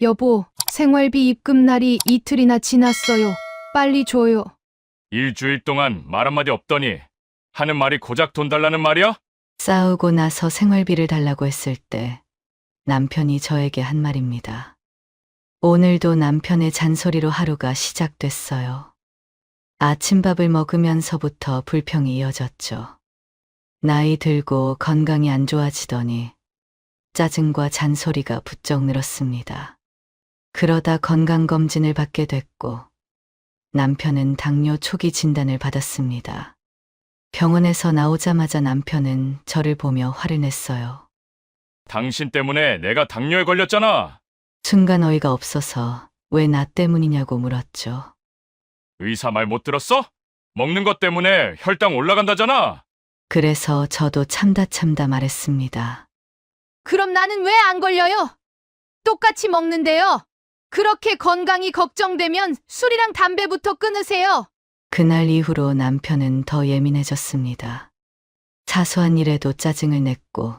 여보, 생활비 입금 날이 이틀이나 지났어요. 빨리 줘요. 일주일 동안 말 한마디 없더니 하는 말이 고작 돈 달라는 말이야? 싸우고 나서 생활비를 달라고 했을 때 남편이 저에게 한 말입니다. 오늘도 남편의 잔소리로 하루가 시작됐어요. 아침밥을 먹으면서부터 불평이 이어졌죠. 나이 들고 건강이 안 좋아지더니 짜증과 잔소리가 부쩍 늘었습니다. 그러다 건강검진을 받게 됐고 남편은 당뇨 초기 진단을 받았습니다. 병원에서 나오자마자 남편은 저를 보며 화를 냈어요. 당신 때문에 내가 당뇨에 걸렸잖아. 순간 어이가 없어서 왜 나 때문이냐고 물었죠. 의사 말 못 들었어? 먹는 것 때문에 혈당 올라간다잖아. 그래서 저도 참다 말했습니다. 그럼 나는 왜 안 걸려요? 똑같이 먹는데요. 그렇게 건강이 걱정되면 술이랑 담배부터 끊으세요. 그날 이후로 남편은 더 예민해졌습니다. 사소한 일에도 짜증을 냈고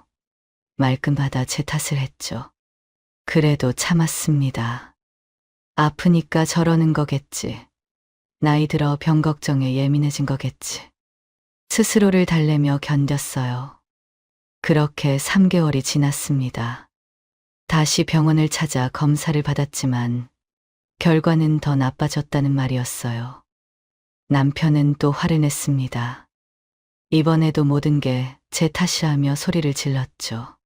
말끝마다 제 탓을 했죠. 그래도 참았습니다. 아프니까 저러는 거겠지. 나이 들어 병 걱정에 예민해진 거겠지. 스스로를 달래며 견뎠어요. 그렇게 3개월이 지났습니다. 다시 병원을 찾아 검사를 받았지만 결과는 더 나빠졌다는 말이었어요. 남편은 또 화를 냈습니다. 이번에도 모든 게 제 탓이라며 소리를 질렀죠.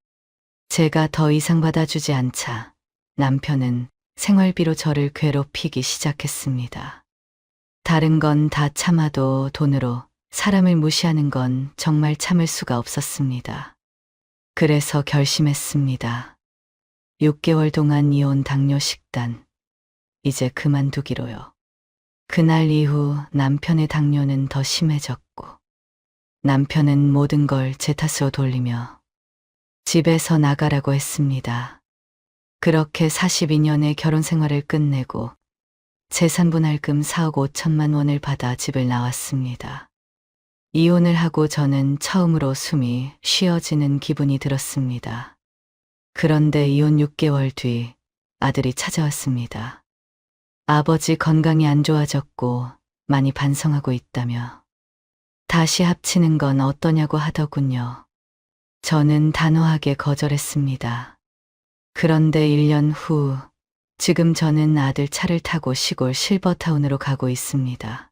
제가 더 이상 받아주지 않자 남편은 생활비로 저를 괴롭히기 시작했습니다. 다른 건 다 참아도 돈으로 사람을 무시하는 건 정말 참을 수가 없었습니다. 그래서 결심했습니다. 6개월 동안 이어온 당뇨 식단, 이제 그만두기로요. 그날 이후 남편의 당뇨는 더 심해졌고, 남편은 모든 걸 제 탓으로 돌리며 집에서 나가라고 했습니다. 그렇게 42년의 결혼 생활을 끝내고 재산분할금 4억 5천만 원을 받아 집을 나왔습니다. 이혼을 하고 저는 처음으로 숨이 쉬어지는 기분이 들었습니다. 그런데 이혼 6개월 뒤 아들이 찾아왔습니다. 아버지 건강이 안 좋아졌고 많이 반성하고 있다며 다시 합치는 건 어떠냐고 하더군요. 저는 단호하게 거절했습니다. 그런데 1년 후 지금 저는 아들 차를 타고 시골 실버타운으로 가고 있습니다.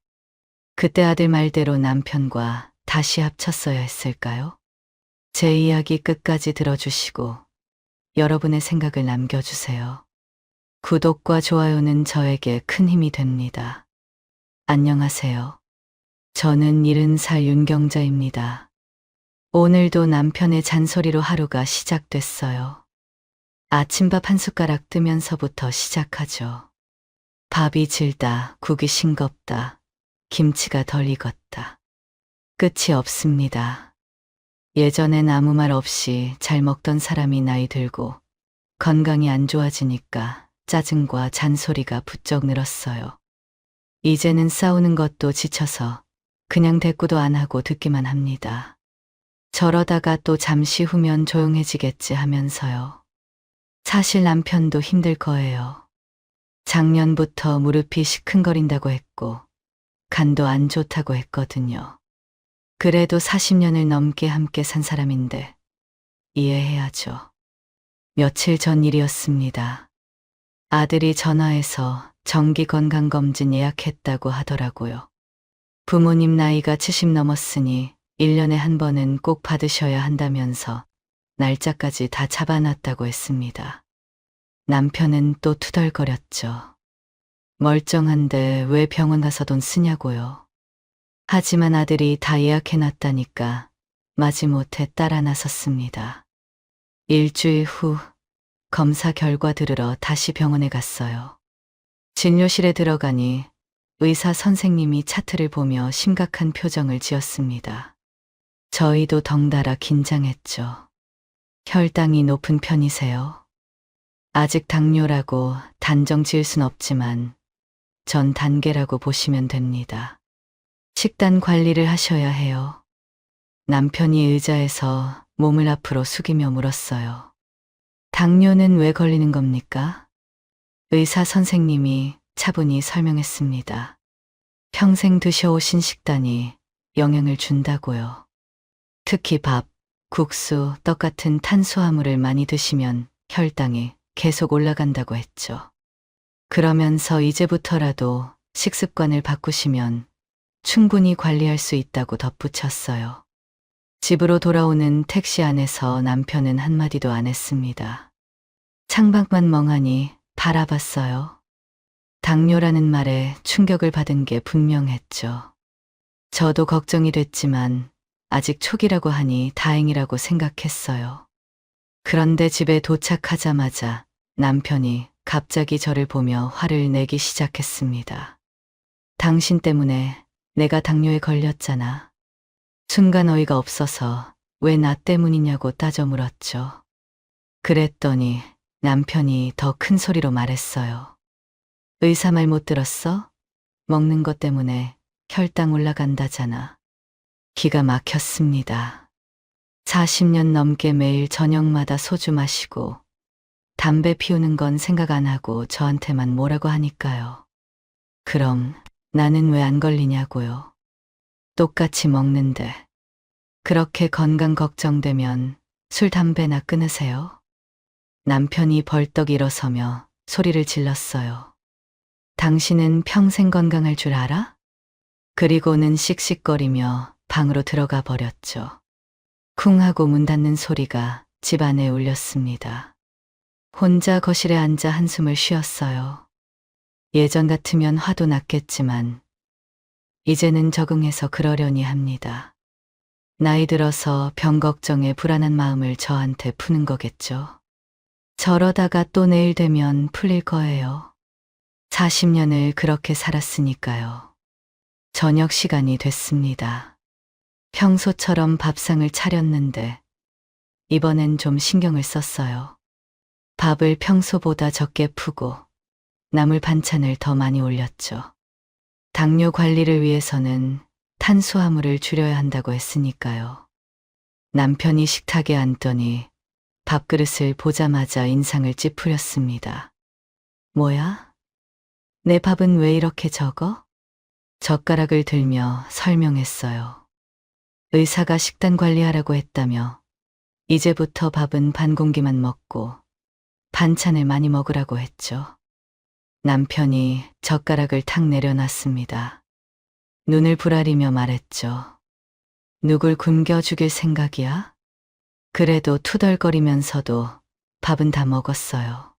그때 아들 말대로 남편과 다시 합쳤어야 했을까요? 제 이야기 끝까지 들어주시고 여러분의 생각을 남겨주세요. 구독과 좋아요는 저에게 큰 힘이 됩니다. 안녕하세요. 저는 70살 윤경자입니다. 오늘도 남편의 잔소리로 하루가 시작됐어요. 아침밥 한 숟가락 뜨면서부터 시작하죠. 밥이 질다, 국이 싱겁다, 김치가 덜 익었다. 끝이 없습니다. 예전엔 아무 말 없이 잘 먹던 사람이 나이 들고 건강이 안 좋아지니까 짜증과 잔소리가 부쩍 늘었어요. 이제는 싸우는 것도 지쳐서 그냥 대꾸도 안 하고 듣기만 합니다. 저러다가 또 잠시 후면 조용해지겠지 하면서요. 사실 남편도 힘들 거예요. 작년부터 무릎이 시큰거린다고 했고 간도 안 좋다고 했거든요. 그래도 40년을 넘게 함께 산 사람인데 이해해야죠. 며칠 전 일이었습니다. 아들이 전화해서 정기건강검진 예약했다고 하더라고요. 부모님 나이가 70 넘었으니 1년에 한 번은 꼭 받으셔야 한다면서 날짜까지 다 잡아놨다고 했습니다. 남편은 또 투덜거렸죠. 멀쩡한데 왜 병원 가서 돈 쓰냐고요. 하지만 아들이 다 예약해놨다니까 마지못해 따라 나섰습니다. 일주일 후 검사 결과 들으러 다시 병원에 갔어요. 진료실에 들어가니 의사 선생님이 차트를 보며 심각한 표정을 지었습니다. 저희도 덩달아 긴장했죠. 혈당이 높은 편이세요? 아직 당뇨라고 단정 지을 순 없지만 전 단계라고 보시면 됩니다. 식단 관리를 하셔야 해요. 남편이 의자에서 몸을 앞으로 숙이며 물었어요. 당뇨는 왜 걸리는 겁니까? 의사 선생님이 차분히 설명했습니다. 평생 드셔오신 식단이 영향을 준다고요. 특히 밥, 국수, 떡 같은 탄수화물을 많이 드시면 혈당이 계속 올라간다고 했죠. 그러면서 이제부터라도 식습관을 바꾸시면 충분히 관리할 수 있다고 덧붙였어요. 집으로 돌아오는 택시 안에서 남편은 한마디도 안 했습니다. 창밖만 멍하니 바라봤어요. 당뇨라는 말에 충격을 받은 게 분명했죠. 저도 걱정이 됐지만 아직 초기라고 하니 다행이라고 생각했어요. 그런데 집에 도착하자마자 남편이 갑자기 저를 보며 화를 내기 시작했습니다. 당신 때문에 내가 당뇨에 걸렸잖아. 순간 어이가 없어서 왜 나 때문이냐고 따져 물었죠. 그랬더니 남편이 더 큰 소리로 말했어요. 의사 말 못 들었어? 먹는 것 때문에 혈당 올라간다잖아. 기가 막혔습니다. 40년 넘게 매일 저녁마다 소주 마시고 담배 피우는 건 생각 안 하고 저한테만 뭐라고 하니까요. 그럼 나는 왜 안 걸리냐고요. 똑같이 먹는데 그렇게 건강 걱정되면 술, 담배나 끊으세요? 남편이 벌떡 일어서며 소리를 질렀어요. 당신은 평생 건강할 줄 알아? 그리고는 씩씩거리며 방으로 들어가 버렸죠. 쿵 하고 문 닫는 소리가 집 안에 울렸습니다. 혼자 거실에 앉아 한숨을 쉬었어요. 예전 같으면 화도 났겠지만 이제는 적응해서 그러려니 합니다. 나이 들어서 병 걱정에 불안한 마음을 저한테 푸는 거겠죠. 저러다가 또 내일 되면 풀릴 거예요. 40년을 그렇게 살았으니까요. 저녁 시간이 됐습니다. 평소처럼 밥상을 차렸는데 이번엔 좀 신경을 썼어요. 밥을 평소보다 적게 푸고 나물 반찬을 더 많이 올렸죠. 당뇨 관리를 위해서는 탄수화물을 줄여야 한다고 했으니까요. 남편이 식탁에 앉더니 밥그릇을 보자마자 인상을 찌푸렸습니다. 뭐야? 내 밥은 왜 이렇게 적어? 젓가락을 들며 설명했어요. 의사가 식단 관리하라고 했다며 이제부터 밥은 반 공기만 먹고 반찬을 많이 먹으라고 했죠. 남편이 젓가락을 탁 내려놨습니다. 눈을 부라리며 말했죠. 누굴 굶겨 죽일 생각이야? 그래도 투덜거리면서도 밥은 다 먹었어요.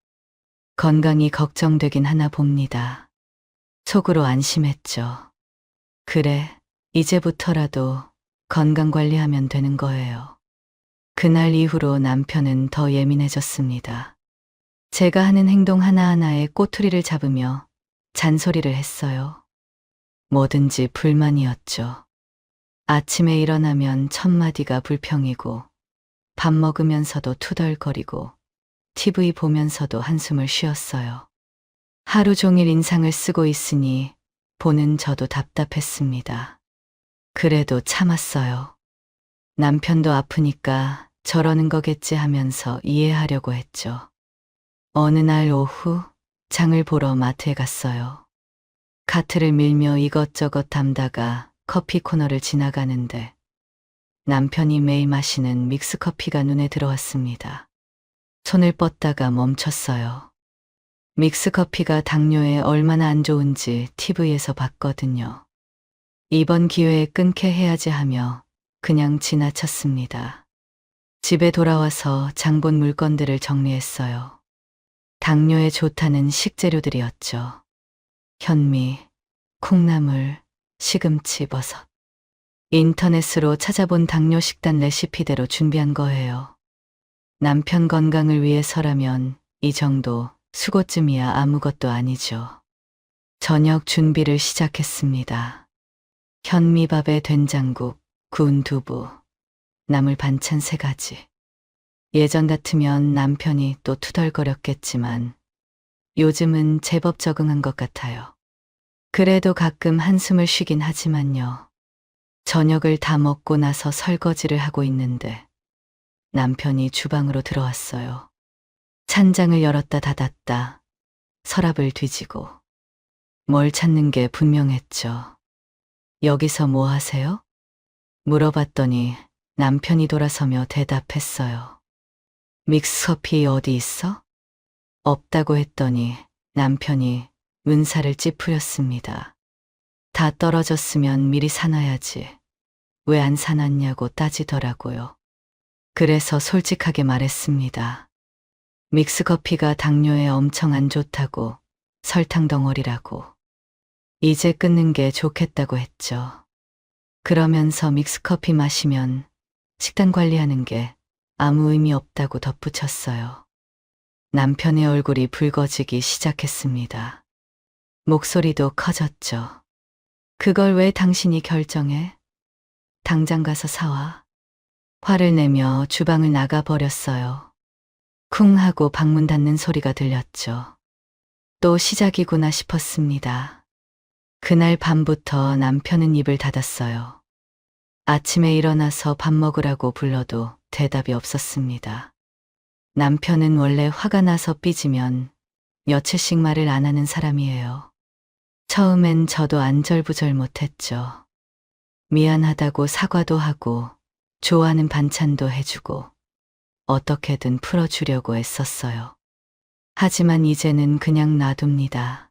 건강이 걱정되긴 하나 봅니다. 속으로 안심했죠. 그래, 이제부터라도 건강 관리하면 되는 거예요. 그날 이후로 남편은 더 예민해졌습니다. 제가 하는 행동 하나하나에 꼬투리를 잡으며 잔소리를 했어요. 뭐든지 불만이었죠. 아침에 일어나면 첫마디가 불평이고 밥 먹으면서도 투덜거리고 TV 보면서도 한숨을 쉬었어요. 하루 종일 인상을 쓰고 있으니 보는 저도 답답했습니다. 그래도 참았어요. 남편도 아프니까 저러는 거겠지 하면서 이해하려고 했죠. 어느 날 오후 장을 보러 마트에 갔어요. 카트를 밀며 이것저것 담다가 커피 코너를 지나가는데 남편이 매일 마시는 믹스커피가 눈에 들어왔습니다. 손을 뻗다가 멈췄어요. 믹스커피가 당뇨에 얼마나 안 좋은지 TV에서 봤거든요. 이번 기회에 끊게 해야지 하며 그냥 지나쳤습니다. 집에 돌아와서 장본 물건들을 정리했어요. 당뇨에 좋다는 식재료들이었죠. 현미, 콩나물, 시금치, 버섯. 인터넷으로 찾아본 당뇨 식단 레시피대로 준비한 거예요. 남편 건강을 위해서라면 이 정도 수고쯤이야 아무것도 아니죠. 저녁 준비를 시작했습니다. 현미밥에 된장국, 구운 두부, 나물 반찬 3가지. 예전 같으면 남편이 또 투덜거렸겠지만 요즘은 제법 적응한 것 같아요. 그래도 가끔 한숨을 쉬긴 하지만요. 저녁을 다 먹고 나서 설거지를 하고 있는데 남편이 주방으로 들어왔어요. 찬장을 열었다 닫았다. 서랍을 뒤지고 뭘 찾는 게 분명했죠. 여기서 뭐 하세요? 물어봤더니 남편이 돌아서며 대답했어요. 믹스커피 어디 있어? 없다고 했더니 남편이 문살을 찌푸렸습니다. 다 떨어졌으면 미리 사놔야지. 왜 안 사놨냐고 따지더라고요. 그래서 솔직하게 말했습니다. 믹스커피가 당뇨에 엄청 안 좋다고, 설탕 덩어리라고. 이제 끊는 게 좋겠다고 했죠. 그러면서 믹스커피 마시면 식단 관리하는 게 아무 의미 없다고 덧붙였어요. 남편의 얼굴이 붉어지기 시작했습니다. 목소리도 커졌죠. 그걸 왜 당신이 결정해? 당장 가서 사와. 화를 내며 주방을 나가 버렸어요. 쿵 하고 방문 닫는 소리가 들렸죠. 또 시작이구나 싶었습니다. 그날 밤부터 남편은 입을 닫았어요. 아침에 일어나서 밥 먹으라고 불러도 대답이 없었습니다. 남편은 원래 화가 나서 삐지면 며칠씩 말을 안 하는 사람이에요. 처음엔 저도 안절부절 못했죠. 미안하다고 사과도 하고 좋아하는 반찬도 해주고 어떻게든 풀어주려고 애썼어요. 하지만 이제는 그냥 놔둡니다.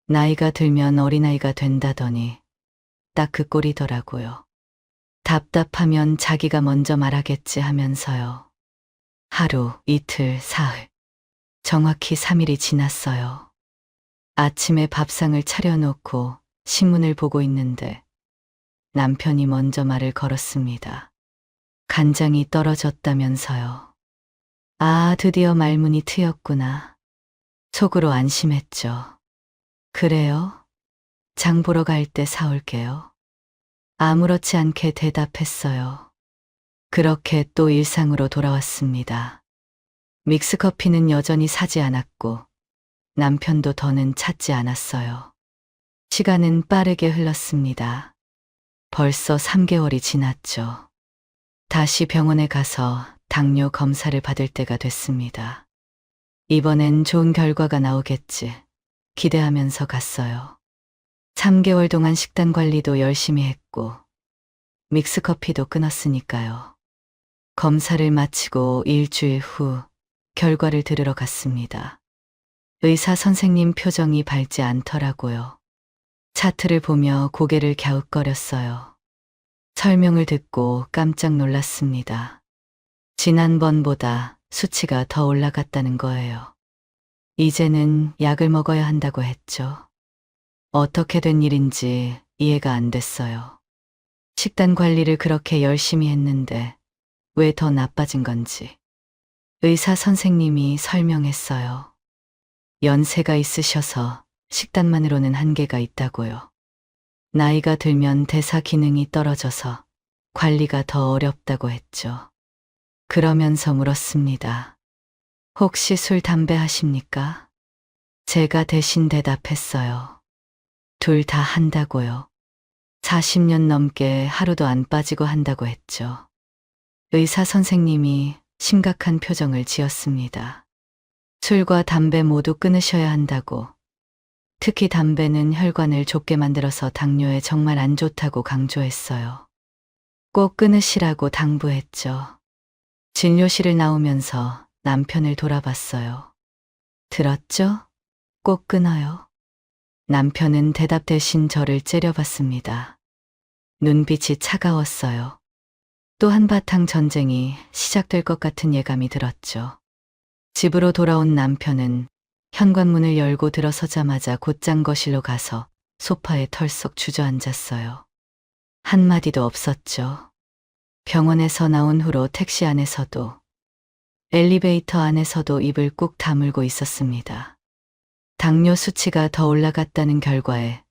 나이가 들면 어린아이가 된다더니 딱 그 꼴이더라고요. 답답하면 자기가 먼저 말하겠지 하면서요. 하루, 이틀, 사흘, 정확히 3일이 지났어요. 아침에 밥상을 차려놓고 신문을 보고 있는데 남편이 먼저 말을 걸었습니다. 간장이 떨어졌다면서요. 아, 드디어 말문이 트였구나. 속으로 안심했죠. 그래요? 장 보러 갈 때 사올게요. 아무렇지 않게 대답했어요. 그렇게 또 일상으로 돌아왔습니다. 믹스커피는 여전히 사지 않았고 남편도 더는 찾지 않았어요. 시간은 빠르게 흘렀습니다. 벌써 3개월이 지났죠. 다시 병원에 가서 당뇨 검사를 받을 때가 됐습니다. 이번엔 좋은 결과가 나오겠지 기대하면서 갔어요. 3개월 동안 식단 관리도 열심히 했고 믹스커피도 끊었으니까요. 검사를 마치고 일주일 후 결과를 들으러 갔습니다. 의사 선생님 표정이 밝지 않더라고요. 차트를 보며 고개를 갸웃거렸어요. 설명을 듣고 깜짝 놀랐습니다. 지난번보다 수치가 더 올라갔다는 거예요. 이제는 약을 먹어야 한다고 했죠. 어떻게 된 일인지 이해가 안 됐어요. 식단 관리를 그렇게 열심히 했는데 왜 더 나빠진 건지. 의사 선생님이 설명했어요. 연세가 있으셔서 식단만으로는 한계가 있다고요. 나이가 들면 대사 기능이 떨어져서 관리가 더 어렵다고 했죠. 그러면서 물었습니다. 혹시 술, 담배 하십니까? 제가 대신 대답했어요. 둘 다 한다고요. 40년 넘게 하루도 안 빠지고 한다고 했죠. 의사 선생님이 심각한 표정을 지었습니다. 술과 담배 모두 끊으셔야 한다고. 특히 담배는 혈관을 좁게 만들어서 당뇨에 정말 안 좋다고 강조했어요. 꼭 끊으시라고 당부했죠. 진료실을 나오면서 남편을 돌아봤어요. 들었죠? 꼭 끊어요. 남편은 대답 대신 저를 째려봤습니다. 눈빛이 차가웠어요. 또 한바탕 전쟁이 시작될 것 같은 예감이 들었죠. 집으로 돌아온 남편은 현관문을 열고 들어서자마자 곧장 거실로 가서 소파에 털썩 주저앉았어요. 한마디도 없었죠. 병원에서 나온 후로 택시 안에서도 엘리베이터 안에서도 입을 꾹 다물고 있었습니다. 당뇨 수치가 더 올라갔다는 결과에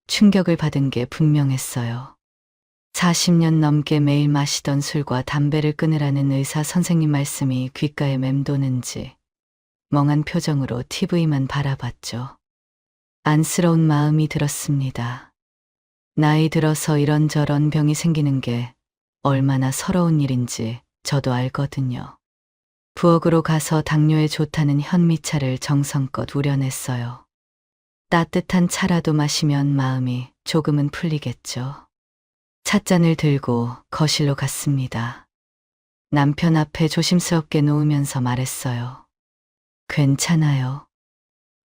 충격을 받은 게 분명했어요. 40년 넘게 매일 마시던 술과 담배를 끊으라는 의사 선생님 말씀이 귓가에 맴도는지 멍한 표정으로 TV만 바라봤죠. 안쓰러운 마음이 들었습니다. 나이 들어서 이런저런 병이 생기는 게 얼마나 서러운 일인지 저도 알거든요. 부엌으로 가서 당뇨에 좋다는 현미차를 정성껏 우려냈어요. 따뜻한 차라도 마시면 마음이 조금은 풀리겠죠. 찻잔을 들고 거실로 갔습니다. 남편 앞에 조심스럽게 놓으면서 말했어요. 괜찮아요.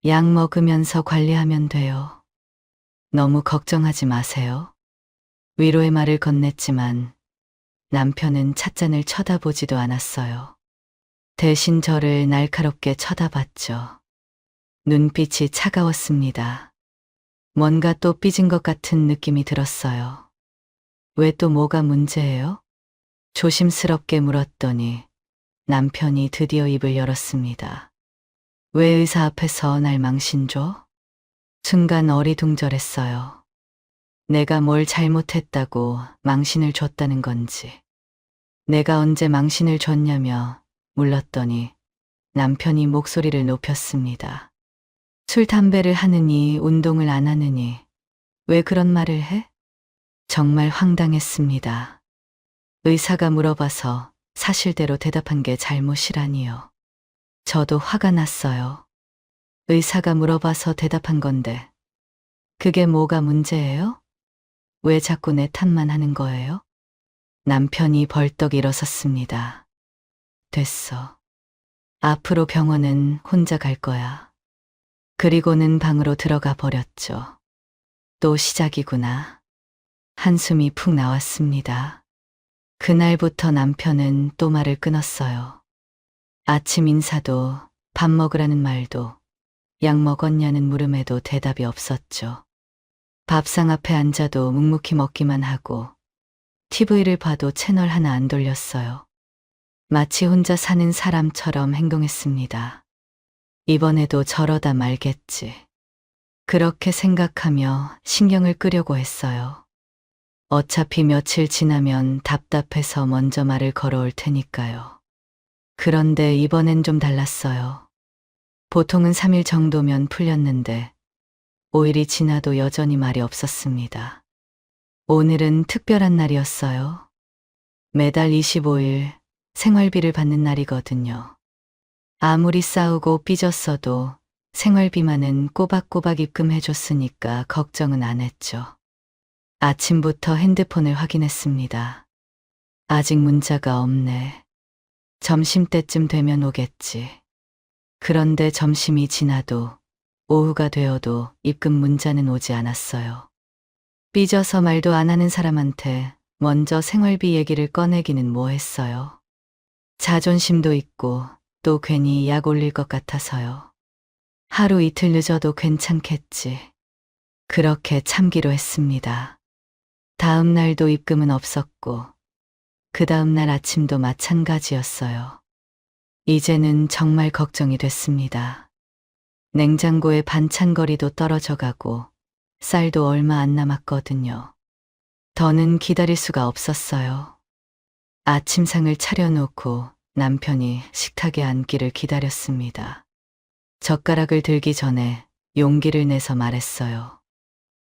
약 먹으면서 관리하면 돼요. 너무 걱정하지 마세요. 위로의 말을 건넸지만 남편은 찻잔을 쳐다보지도 않았어요. 대신 저를 날카롭게 쳐다봤죠. 눈빛이 차가웠습니다. 뭔가 또 삐진 것 같은 느낌이 들었어요. 왜 또 뭐가 문제예요? 조심스럽게 물었더니 남편이 드디어 입을 열었습니다. 왜 의사 앞에서 날 망신 줘? 순간 어리둥절했어요. 내가 뭘 잘못했다고 망신을 줬다는 건지. 내가 언제 망신을 줬냐며 물렀더니 남편이 목소리를 높였습니다. 술, 담배를 하느니 운동을 안 하느니 왜 그런 말을 해? 정말 황당했습니다. 의사가 물어봐서 사실대로 대답한 게 잘못이라니요. 저도 화가 났어요. 의사가 물어봐서 대답한 건데 그게 뭐가 문제예요? 왜 자꾸 내 탓만 하는 거예요? 남편이 벌떡 일어섰습니다. 됐어. 앞으로 병원은 혼자 갈 거야. 그리고는 방으로 들어가 버렸죠. 또 시작이구나. 한숨이 푹 나왔습니다. 그날부터 남편은 또 말을 끊었어요. 아침 인사도 밥 먹으라는 말도 약 먹었냐는 물음에도 대답이 없었죠. 밥상 앞에 앉아도 묵묵히 먹기만 하고 TV를 봐도 채널 하나 안 돌렸어요. 마치 혼자 사는 사람처럼 행동했습니다. 이번에도 저러다 말겠지. 그렇게 생각하며 신경을 끄려고 했어요. 어차피 며칠 지나면 답답해서 먼저 말을 걸어올 테니까요. 그런데 이번엔 좀 달랐어요. 보통은 3일 정도면 풀렸는데 5일이 지나도 여전히 말이 없었습니다. 오늘은 특별한 날이었어요. 매달 25일 생활비를 받는 날이거든요. 아무리 싸우고 삐졌어도 생활비만은 꼬박꼬박 입금해줬으니까 걱정은 안 했죠. 아침부터 핸드폰을 확인했습니다. 아직 문자가 없네. 점심때쯤 되면 오겠지. 그런데 점심이 지나도 오후가 되어도 입금 문자는 오지 않았어요. 삐져서 말도 안 하는 사람한테 먼저 생활비 얘기를 꺼내기는 뭐했어요. 자존심도 있고 또 괜히 약 올릴 것 같아서요. 하루 이틀 늦어도 괜찮겠지. 그렇게 참기로 했습니다. 다음 날도 입금은 없었고 그 다음 날 아침도 마찬가지였어요. 이제는 정말 걱정이 됐습니다. 냉장고에 반찬거리도 떨어져 가고 쌀도 얼마 안 남았거든요. 더는 기다릴 수가 없었어요. 아침상을 차려놓고 남편이 식탁에 앉기를 기다렸습니다. 젓가락을 들기 전에 용기를 내서 말했어요.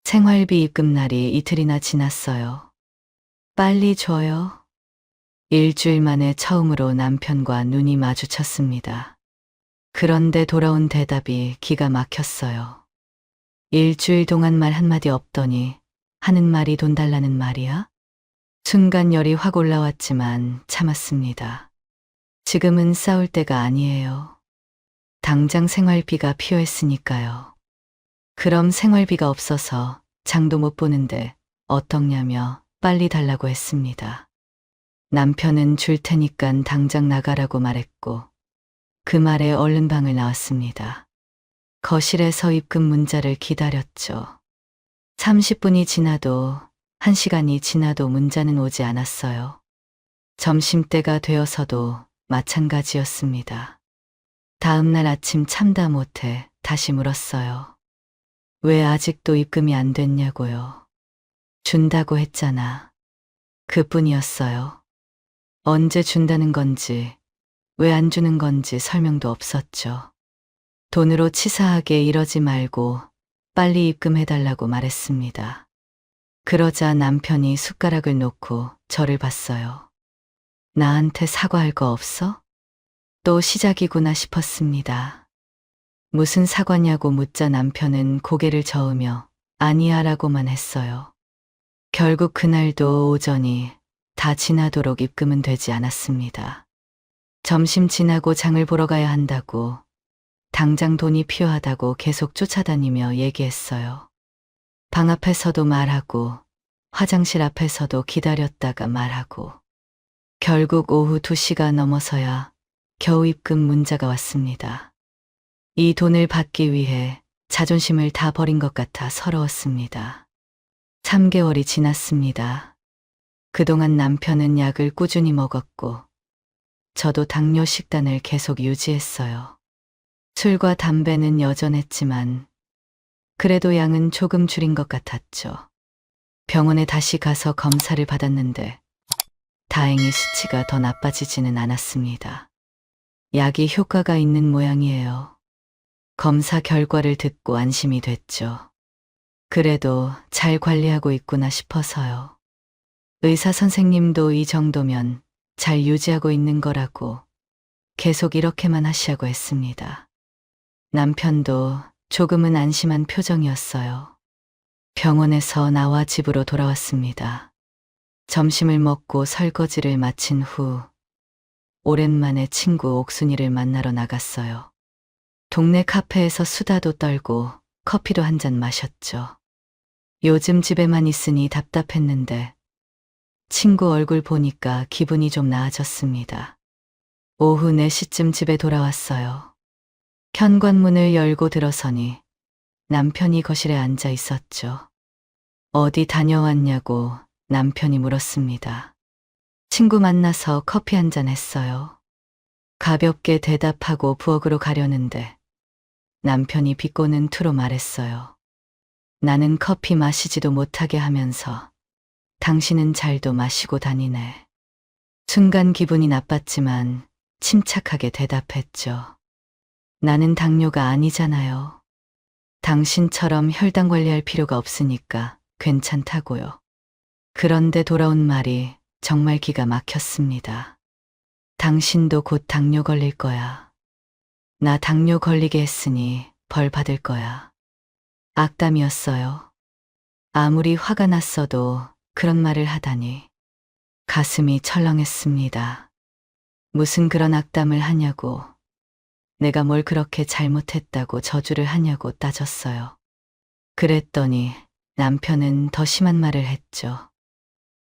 생활비 입금 날이 이틀이나 지났어요. 빨리 줘요. 일주일 만에 처음으로 남편과 눈이 마주쳤습니다. 그런데 돌아온 대답이 기가 막혔어요. 일주일 동안 말 한마디 없더니 하는 말이 돈 달라는 말이야? 순간 열이 확 올라왔지만 참았습니다. 지금은 싸울 때가 아니에요. 당장 생활비가 필요했으니까요. 그럼 생활비가 없어서 장도 못 보는데 어떻냐며 빨리 달라고 했습니다. 남편은 줄 테니깐 당장 나가라고 말했고 그 말에 얼른 방을 나왔습니다. 거실에서 입금 문자를 기다렸죠. 30분이 지나도 1시간이 지나도 문자는 오지 않았어요. 점심때가 되어서도 마찬가지였습니다. 다음 날 아침 참다 못해 다시 물었어요. 왜 아직도 입금이 안 됐냐고요. 준다고 했잖아. 그뿐이었어요. 언제 준다는 건지 왜 안 주는 건지 설명도 없었죠. 돈으로 치사하게 이러지 말고 빨리 입금해달라고 말했습니다. 그러자 남편이 숟가락을 놓고 저를 봤어요. 나한테 사과할 거 없어? 또 시작이구나 싶었습니다. 무슨 사과냐고 묻자 남편은 고개를 저으며 아니야 라고만 했어요. 결국 그날도 오전이 다 지나도록 입금은 되지 않았습니다. 점심 지나고 장을 보러 가야 한다고, 당장 돈이 필요하다고 계속 쫓아다니며 얘기했어요. 방 앞에서도 말하고, 화장실 앞에서도 기다렸다가 말하고, 결국 오후 2시가 넘어서야 겨우 입금 문자가 왔습니다. 이 돈을 받기 위해 자존심을 다 버린 것 같아 서러웠습니다. 3개월이 지났습니다. 그동안 남편은 약을 꾸준히 먹었고, 저도 당뇨 식단을 계속 유지했어요. 술과 담배는 여전했지만, 그래도 양은 조금 줄인 것 같았죠. 병원에 다시 가서 검사를 받았는데, 다행히 수치가 더 나빠지지는 않았습니다. 약이 효과가 있는 모양이에요. 검사 결과를 듣고 안심이 됐죠. 그래도 잘 관리하고 있구나 싶어서요. 의사 선생님도 이 정도면 잘 유지하고 있는 거라고 계속 이렇게만 하시라고 했습니다. 남편도 조금은 안심한 표정이었어요. 병원에서 나와 집으로 돌아왔습니다. 점심을 먹고 설거지를 마친 후 오랜만에 친구 옥순이를 만나러 나갔어요. 동네 카페에서 수다도 떨고 커피도 한 잔 마셨죠. 요즘 집에만 있으니 답답했는데 친구 얼굴 보니까 기분이 좀 나아졌습니다. 오후 4시쯤 집에 돌아왔어요. 현관문을 열고 들어서니 남편이 거실에 앉아 있었죠. 어디 다녀왔냐고 남편이 물었습니다. 친구 만나서 커피 한 잔 했어요. 가볍게 대답하고 부엌으로 가려는데 남편이 비꼬는 투로 말했어요. 나는 커피 마시지도 못하게 하면서 당신은 잘도 마시고 다니네. 순간 기분이 나빴지만 침착하게 대답했죠. 나는 당뇨가 아니잖아요. 당신처럼 혈당 관리할 필요가 없으니까 괜찮다고요. 그런데 돌아온 말이 정말 기가 막혔습니다. 당신도 곧 당뇨 걸릴 거야. 나 당뇨 걸리게 했으니 벌 받을 거야. 악담이었어요. 아무리 화가 났어도 그런 말을 하다니 가슴이 철렁했습니다. 무슨 그런 악담을 하냐고, 내가 뭘 그렇게 잘못했다고 저주를 하냐고 따졌어요. 그랬더니 남편은 더 심한 말을 했죠.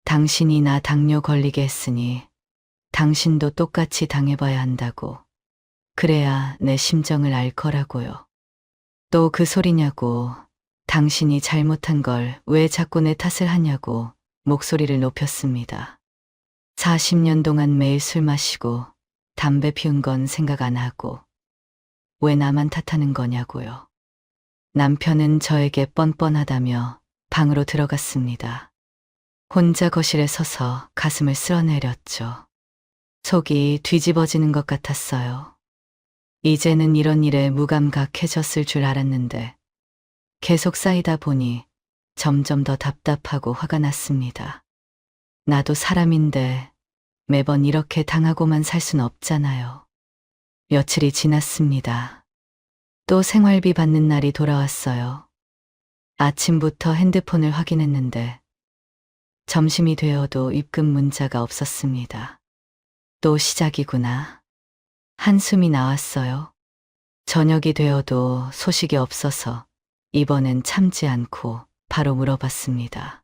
당신이 나 당뇨 걸리게 했으니 당신도 똑같이 당해봐야 한다고. 그래야 내 심정을 알 거라고요. 또 그 소리냐고, 당신이 잘못한 걸 왜 자꾸 내 탓을 하냐고 목소리를 높였습니다. 40년 동안 매일 술 마시고 담배 피운 건 생각 안 하고 왜 나만 탓하는 거냐고요. 남편은 저에게 뻔뻔하다며 방으로 들어갔습니다. 혼자 거실에 서서 가슴을 쓸어내렸죠. 속이 뒤집어지는 것 같았어요. 이제는 이런 일에 무감각해졌을 줄 알았는데 계속 쌓이다 보니 점점 더 답답하고 화가 났습니다. 나도 사람인데 매번 이렇게 당하고만 살 순 없잖아요. 며칠이 지났습니다. 또 생활비 받는 날이 돌아왔어요. 아침부터 핸드폰을 확인했는데 점심이 되어도 입금 문자가 없었습니다. 또 시작이구나. 한숨이 나왔어요. 저녁이 되어도 소식이 없어서 이번엔 참지 않고 바로 물어봤습니다.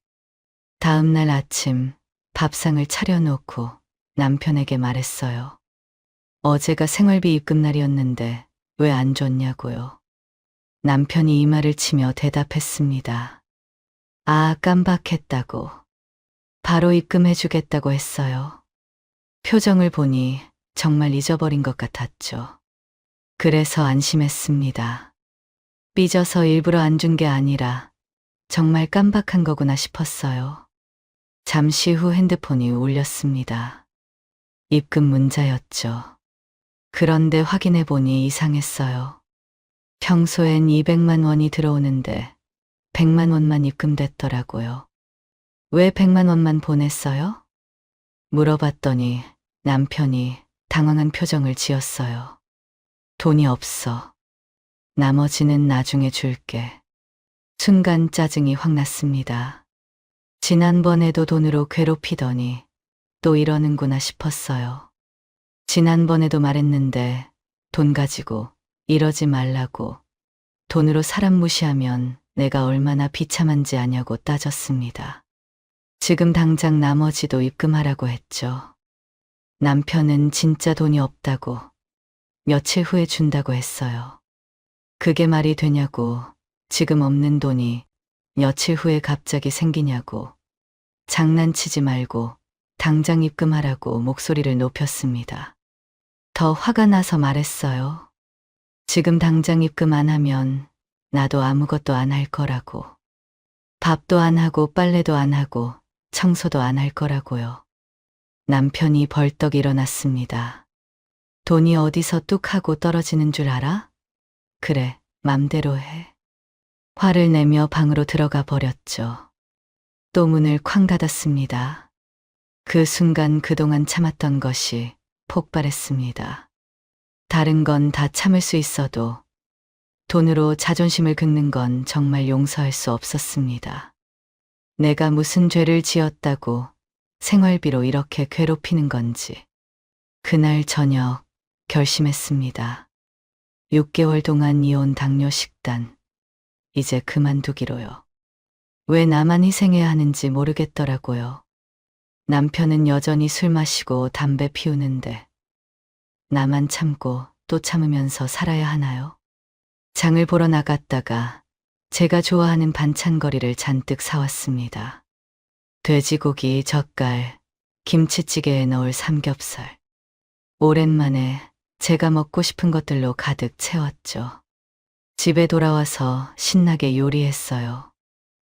다음 날 아침 밥상을 차려놓고 남편에게 말했어요. 어제가 생활비 입금 날이었는데 왜 안 줬냐고요. 남편이 이마를 치며 대답했습니다. 아, 깜박했다고. 바로 입금해주겠다고 했어요. 표정을 보니 정말 잊어버린 것 같았죠. 그래서 안심했습니다. 삐져서 일부러 안 준 게 아니라 정말 깜박한 거구나 싶었어요. 잠시 후 핸드폰이 울렸습니다. 입금 문자였죠. 그런데 확인해 보니 이상했어요. 평소엔 200만 원이 들어오는데 100만 원만 입금됐더라고요. 왜 100만 원만 보냈어요? 물어봤더니 남편이 당황한 표정을 지었어요. 돈이 없어. 나머지는 나중에 줄게. 순간 짜증이 확 났습니다. 지난번에도 돈으로 괴롭히더니 또 이러는구나 싶었어요. 지난번에도 말했는데 돈 가지고 이러지 말라고. 돈으로 사람 무시하면 내가 얼마나 비참한지 아냐고 따졌습니다. 지금 당장 나머지도 입금하라고 했죠. 남편은 진짜 돈이 없다고 며칠 후에 준다고 했어요. 그게 말이 되냐고. 지금 없는 돈이 며칠 후에 갑자기 생기냐고. 장난치지 말고 당장 입금하라고 목소리를 높였습니다. 더 화가 나서 말했어요. 지금 당장 입금 안 하면 나도 아무것도 안 할 거라고. 밥도 안 하고 빨래도 안 하고 청소도 안 할 거라고요. 남편이 벌떡 일어났습니다. 돈이 어디서 뚝 하고 떨어지는 줄 알아? 그래, 맘대로 해. 화를 내며 방으로 들어가 버렸죠. 또 문을 쾅 닫았습니다. 그 순간 그동안 참았던 것이 폭발했습니다. 다른 건 다 참을 수 있어도 돈으로 자존심을 긁는 건 정말 용서할 수 없었습니다. 내가 무슨 죄를 지었다고 생활비로 이렇게 괴롭히는 건지. 그날 저녁 결심했습니다. 6개월 동안 이어온 당뇨 식단. 이제 그만두기로요. 왜 나만 희생해야 하는지 모르겠더라고요. 남편은 여전히 술 마시고 담배 피우는데 나만 참고 또 참으면서 살아야 하나요? 장을 보러 나갔다가 제가 좋아하는 반찬거리를 잔뜩 사왔습니다. 돼지고기, 젓갈, 김치찌개에 넣을 삼겹살. 오랜만에 제가 먹고 싶은 것들로 가득 채웠죠. 집에 돌아와서 신나게 요리했어요.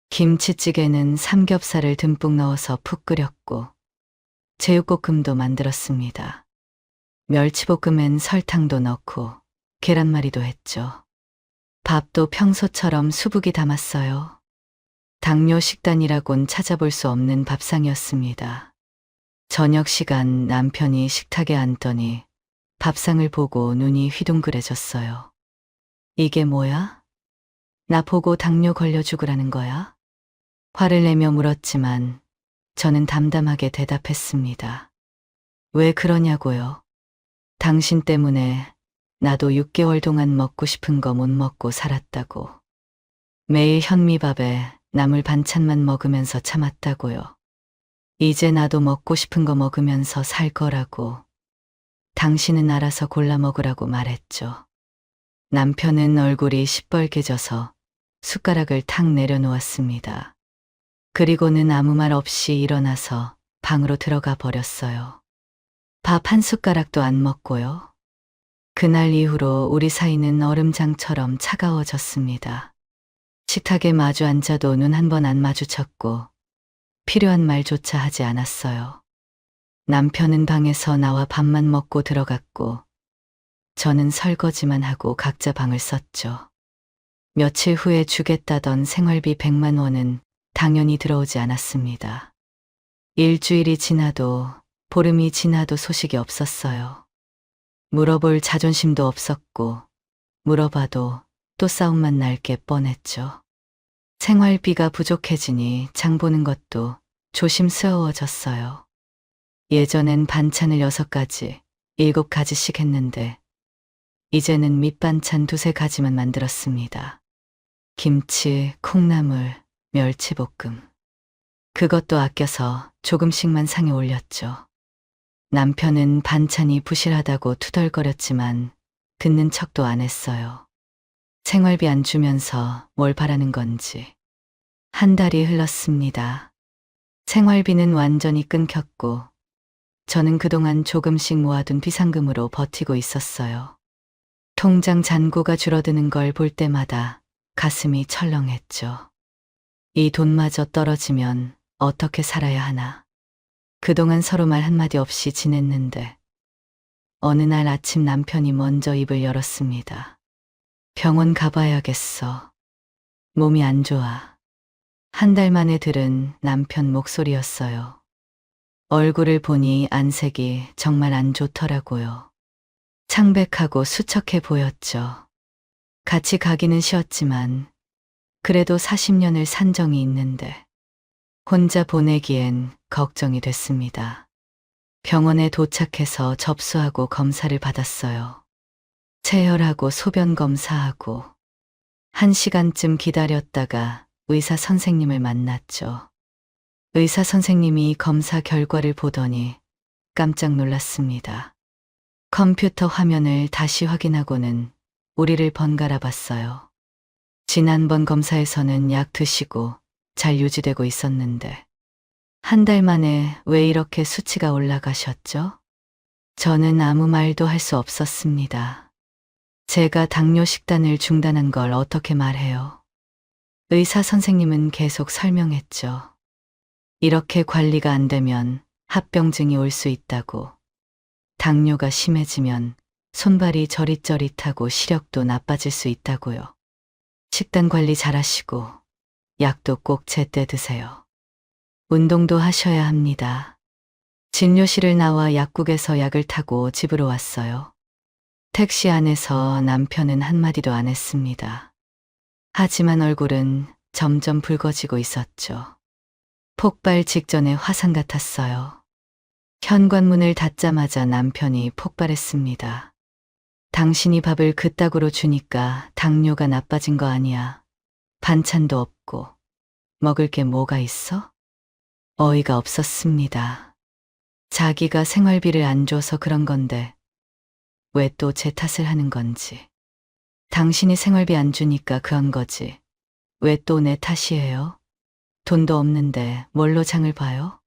김치찌개는 삼겹살을 듬뿍 넣어서 푹 끓였고 제육볶음도 만들었습니다. 멸치볶음엔 설탕도 넣고 계란말이도 했죠. 밥도 평소처럼 수북이 담았어요. 당뇨 식단이라곤 찾아볼 수 없는 밥상이었습니다. 저녁 시간 남편이 식탁에 앉더니 밥상을 보고 눈이 휘둥그레졌어요. 이게 뭐야? 나 보고 당뇨 걸려 죽으라는 거야? 화를 내며 물었지만 저는 담담하게 대답했습니다. 왜 그러냐고요? 당신 때문에 나도 6개월 동안 먹고 싶은 거 못 먹고 살았다고. 매일 현미밥에 나물 반찬만 먹으면서 참았다고요. 이제 나도 먹고 싶은 거 먹으면서 살 거라고. 당신은 알아서 골라 먹으라고 말했죠. 남편은 얼굴이 시뻘개져서 숟가락을 탁 내려놓았습니다. 그리고는 아무 말 없이 일어나서 방으로 들어가 버렸어요. 밥 한 숟가락도 안 먹고요. 그날 이후로 우리 사이는 얼음장처럼 차가워졌습니다. 식탁에 마주 앉아도 눈 한 번 안 마주쳤고 필요한 말조차 하지 않았어요. 남편은 방에서 나와 밥만 먹고 들어갔고 저는 설거지만 하고 각자 방을 썼죠. 며칠 후에 주겠다던 생활비 100만 원은 당연히 들어오지 않았습니다. 일주일이 지나도 보름이 지나도 소식이 없었어요. 물어볼 자존심도 없었고 물어봐도 또 싸움만 날 게 뻔했죠. 생활비가 부족해지니 장 보는 것도 조심스러워졌어요. 예전엔 반찬을 6가지, 7가지씩 했는데 이제는 밑반찬 2-3가지만 만들었습니다. 김치, 콩나물, 멸치볶음. 그것도 아껴서 조금씩만 상에 올렸죠. 남편은 반찬이 부실하다고 투덜거렸지만 듣는 척도 안 했어요. 생활비 안 주면서 뭘 바라는 건지. 한 달이 흘렀습니다. 생활비는 완전히 끊겼고 저는 그동안 조금씩 모아둔 비상금으로 버티고 있었어요. 통장 잔고가 줄어드는 걸 볼 때마다 가슴이 철렁했죠. 이 돈마저 떨어지면 어떻게 살아야 하나. 그동안 서로 말 한마디 없이 지냈는데 어느 날 아침 남편이 먼저 입을 열었습니다. 병원 가봐야겠어. 몸이 안 좋아. 한 달 만에 들은 남편 목소리였어요. 얼굴을 보니 안색이 정말 안 좋더라고요. 창백하고 수척해 보였죠. 같이 가기는 쉬었지만 그래도 40년을 산 정이 있는데 혼자 보내기엔 걱정이 됐습니다. 병원에 도착해서 접수하고 검사를 받았어요. 체열하고 소변 검사하고 1시간쯤 기다렸다가 의사 선생님을 만났죠. 의사 선생님이 검사 결과를 보더니 깜짝 놀랐습니다. 컴퓨터 화면을 다시 확인하고는 우리를 번갈아 봤어요. 지난번 검사에서는 약 드시고 잘 유지되고 있었는데 1달 만에 왜 이렇게 수치가 올라가셨죠? 저는 아무 말도 할 수 없었습니다. 제가 당뇨 식단을 중단한 걸 어떻게 말해요? 의사 선생님은 계속 설명했죠. 이렇게 관리가 안 되면 합병증이 올 수 있다고. 당뇨가 심해지면 손발이 저릿저릿하고 시력도 나빠질 수 있다고요. 식단 관리 잘하시고 약도 꼭 제때 드세요. 운동도 하셔야 합니다. 진료실을 나와 약국에서 약을 타고 집으로 왔어요. 택시 안에서 남편은 한마디도 안 했습니다. 하지만 얼굴은 점점 붉어지고 있었죠. 폭발 직전의 화상 같았어요. 현관문을 닫자마자 남편이 폭발했습니다. 당신이 밥을 그따구로 주니까 당뇨가 나빠진 거 아니야. 반찬도 없고 먹을 게 뭐가 있어? 어이가 없었습니다. 자기가 생활비를 안 줘서 그런 건데 왜 또 제 탓을 하는 건지. 당신이 생활비 안 주니까 그런 거지. 왜 또 내 탓이에요? 돈도 없는데 뭘로 장을 봐요?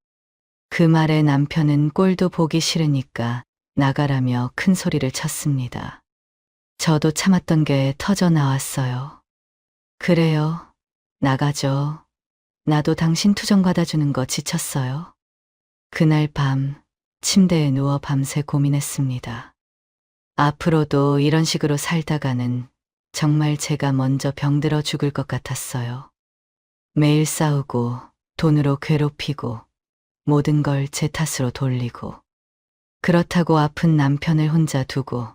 그 말에 남편은 꼴도 보기 싫으니까 나가라며 큰 소리를 쳤습니다. 저도 참았던 게 터져 나왔어요. 그래요. 나가죠. 나도 당신 투정 받아주는 거 지쳤어요. 그날 밤 침대에 누워 밤새 고민했습니다. 앞으로도 이런 식으로 살다가는 정말 제가 먼저 병들어 죽을 것 같았어요. 매일 싸우고 돈으로 괴롭히고 모든 걸 제 탓으로 돌리고 그렇다고 아픈 남편을 혼자 두고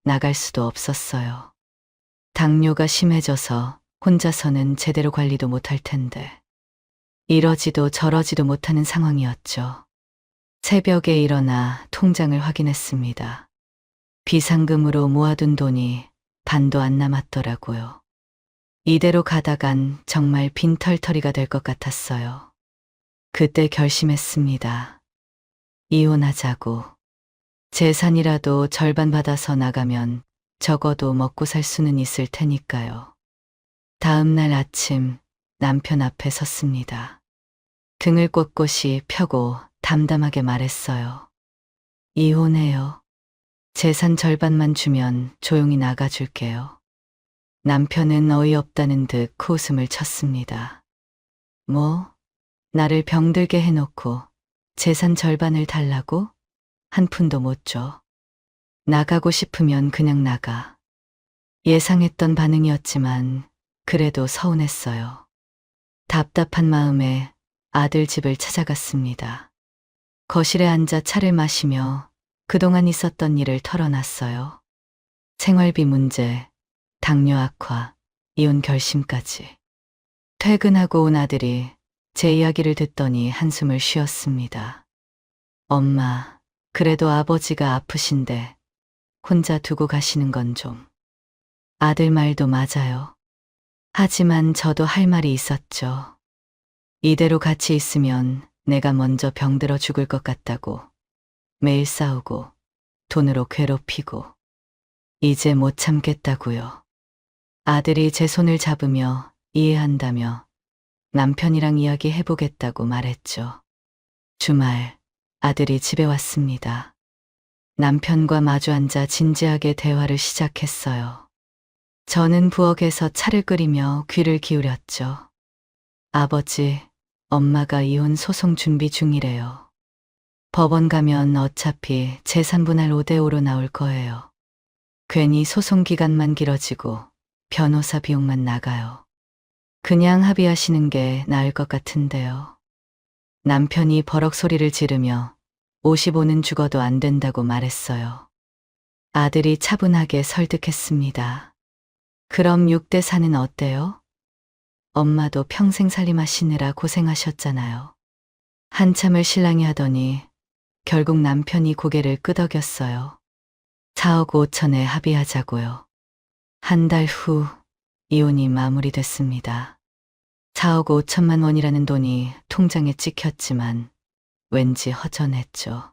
나갈 수도 없었어요. 당뇨가 심해져서 혼자서는 제대로 관리도 못할 텐데 이러지도 저러지도 못하는 상황이었죠. 새벽에 일어나 통장을 확인했습니다. 비상금으로 모아둔 돈이 반도 안 남았더라고요. 이대로 가다간 정말 빈털터리가 될 것 같았어요. 그때 결심했습니다. 이혼하자고. 재산이라도 절반 받아서 나가면 적어도 먹고 살 수는 있을 테니까요. 다음 날 아침 남편 앞에 섰습니다. 등을 꼿꼿이 펴고 담담하게 말했어요. 이혼해요. 재산 절반만 주면 조용히 나가줄게요. 남편은 어이없다는 듯 코웃음을 쳤습니다. 뭐? 나를 병들게 해놓고 재산 절반을 달라고? 한 푼도 못 줘. 나가고 싶으면 그냥 나가. 예상했던 반응이었지만 그래도 서운했어요. 답답한 마음에 아들 집을 찾아갔습니다. 거실에 앉아 차를 마시며 그동안 있었던 일을 털어놨어요. 생활비 문제, 당뇨 악화, 이혼 결심까지. 퇴근하고 온 아들이 제 이야기를 듣더니 한숨을 쉬었습니다. 엄마, 그래도 아버지가 아프신데 혼자 두고 가시는 건 좀. 아들 말도 맞아요. 하지만 저도 할 말이 있었죠. 이대로 같이 있으면 내가 먼저 병들어 죽을 것 같다고. 매일 싸우고 돈으로 괴롭히고 이제 못 참겠다고요. 아들이 제 손을 잡으며 이해한다며 남편이랑 이야기해보겠다고 말했죠. 주말 아들이 집에 왔습니다. 남편과 마주 앉아 진지하게 대화를 시작했어요. 저는 부엌에서 차를 끓이며 귀를 기울였죠. 아버지, 엄마가 이혼 소송 준비 중이래요. 법원 가면 어차피 재산분할 5대5로 나올 거예요. 괜히 소송 기간만 길어지고 변호사 비용만 나가요. 그냥 합의하시는 게 나을 것 같은데요. 남편이 버럭 소리를 지르며 55는 죽어도 안 된다고 말했어요. 아들이 차분하게 설득했습니다. 그럼 6대 4는 어때요? 엄마도 평생 살림하시느라 고생하셨잖아요. 한참을 신랑이 하더니 결국 남편이 고개를 끄덕였어요. 4억 5천에 합의하자고요. 한 달 후 이혼이 마무리됐습니다. 4억 5천만 원이라는 돈이 통장에 찍혔지만 왠지 허전했죠.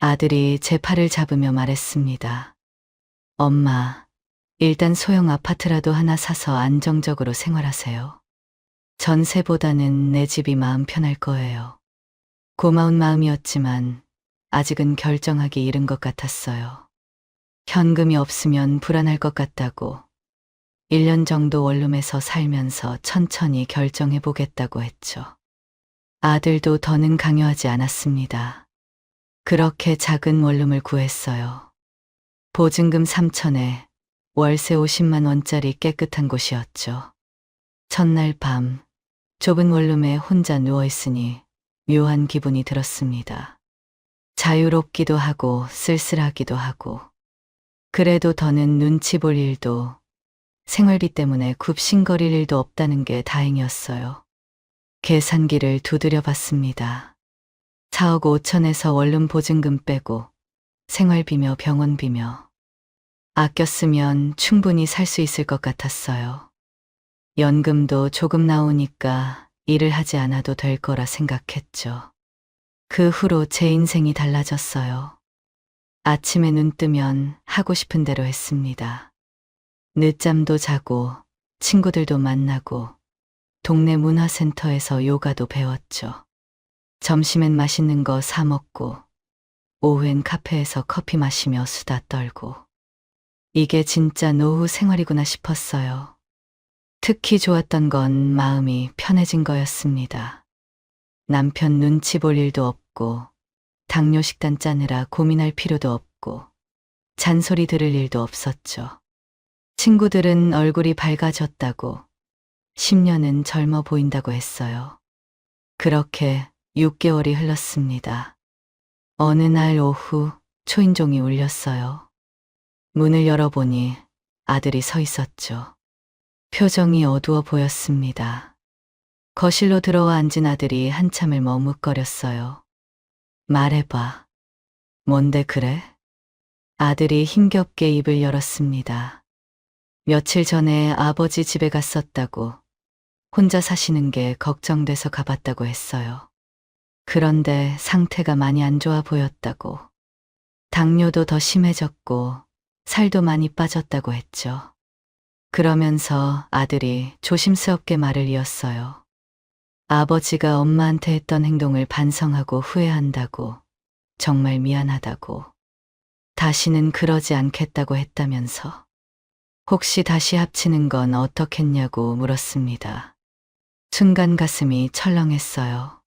아들이 제 팔을 잡으며 말했습니다. 엄마, 일단 소형 아파트라도 하나 사서 안정적으로 생활하세요. 전세보다는 내 집이 마음 편할 거예요. 고마운 마음이었지만 아직은 결정하기 이른 것 같았어요. 현금이 없으면 불안할 것 같다고 1년 정도 원룸에서 살면서 천천히 결정해 보겠다고 했죠. 아들도 더는 강요하지 않았습니다. 그렇게 작은 원룸을 구했어요. 보증금 3천에 월세 50만 원짜리 깨끗한 곳이었죠. 첫날 밤 좁은 원룸에 혼자 누워있으니 묘한 기분이 들었습니다. 자유롭기도 하고 쓸쓸하기도 하고 그래도 더는 눈치 볼 일도 생활비 때문에 굽신거릴 일도 없다는 게 다행이었어요. 계산기를 두드려 봤습니다. 4억 5천에서 원룸 보증금 빼고 생활비며 병원비며 아껴 쓰면 충분히 살 수 있을 것 같았어요. 연금도 조금 나오니까 일을 하지 않아도 될 거라 생각했죠. 그 후로 제 인생이 달라졌어요. 아침에 눈 뜨면 하고 싶은 대로 했습니다. 늦잠도 자고 친구들도 만나고 동네 문화센터에서 요가도 배웠죠. 점심엔 맛있는 거 사 먹고 오후엔 카페에서 커피 마시며 수다 떨고 이게 진짜 노후 생활이구나 싶었어요. 특히 좋았던 건 마음이 편해진 거였습니다. 남편 눈치 볼 일도 없고 당뇨 식단 짜느라 고민할 필요도 없고 잔소리 들을 일도 없었죠. 친구들은 얼굴이 밝아졌다고 10년은 젊어 보인다고 했어요. 그렇게 6개월이 흘렀습니다. 어느 날 오후 초인종이 울렸어요. 문을 열어보니 아들이 서 있었죠. 표정이 어두워 보였습니다. 거실로 들어와 앉은 아들이 한참을 머뭇거렸어요. 말해봐. 뭔데 그래? 아들이 힘겹게 입을 열었습니다. 며칠 전에 아버지 집에 갔었다고 혼자 사시는 게 걱정돼서 가봤다고 했어요. 그런데 상태가 많이 안 좋아 보였다고. 당뇨도 더 심해졌고 살도 많이 빠졌다고 했죠. 그러면서 아들이 조심스럽게 말을 이었어요. 아버지가 엄마한테 했던 행동을 반성하고 후회한다고, 정말 미안하다고, 다시는 그러지 않겠다고 했다면서. 혹시 다시 합치는 건 어떻겠냐고 물었습니다. 순간 가슴이 철렁했어요.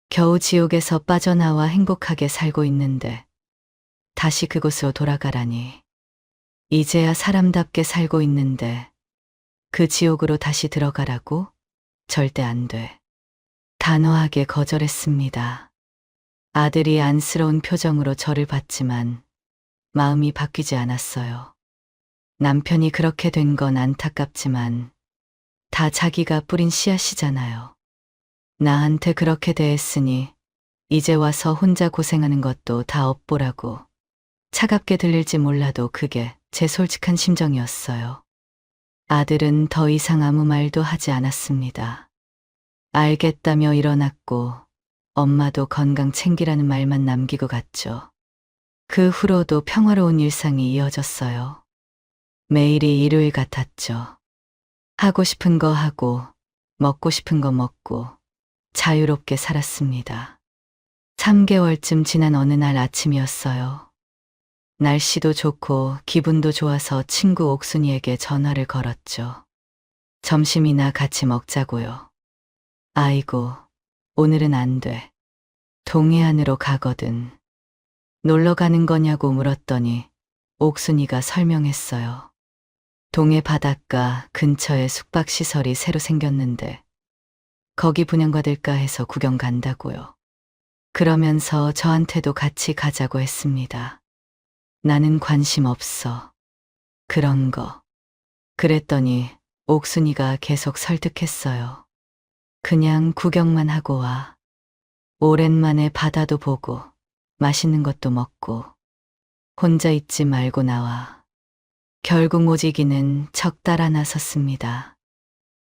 겨우 지옥에서 빠져나와 행복하게 살고 있는데 다시 그곳으로 돌아가라니. 이제야 사람답게 살고 있는데 그 지옥으로 다시 들어가라고? 절대 안 돼. 단호하게 거절했습니다. 아들이 안쓰러운 표정으로 저를 봤지만 마음이 바뀌지 않았어요. 남편이 그렇게 된 건 안타깝지만 다 자기가 뿌린 씨앗이잖아요. 나한테 그렇게 대했으니 이제 와서 혼자 고생하는 것도 다 업보라고. 차갑게 들릴지 몰라도 그게 제 솔직한 심정이었어요. 아들은 더 이상 아무 말도 하지 않았습니다. 알겠다며 일어났고 엄마도 건강 챙기라는 말만 남기고 갔죠. 그 후로도 평화로운 일상이 이어졌어요. 매일이 일요일 같았죠. 하고 싶은 거 하고 먹고 싶은 거 먹고 자유롭게 살았습니다. 3개월쯤 지난 어느 날 아침이었어요. 날씨도 좋고 기분도 좋아서 친구 옥순이에게 전화를 걸었죠. 점심이나 같이 먹자고요. 아이고, 오늘은 안 돼. 동해안으로 가거든. 놀러 가는 거냐고 물었더니 옥순이가 설명했어요. 동해 바닷가 근처에 숙박시설이 새로 생겼는데 거기 분양받을까 해서 구경 간다고요. 그러면서 저한테도 같이 가자고 했습니다. 나는 관심 없어. 그런 거. 그랬더니 옥순이가 계속 설득했어요. 그냥 구경만 하고 와. 오랜만에 바다도 보고 맛있는 것도 먹고 혼자 있지 말고 나와. 결국 모지기는 척 따라 나섰습니다.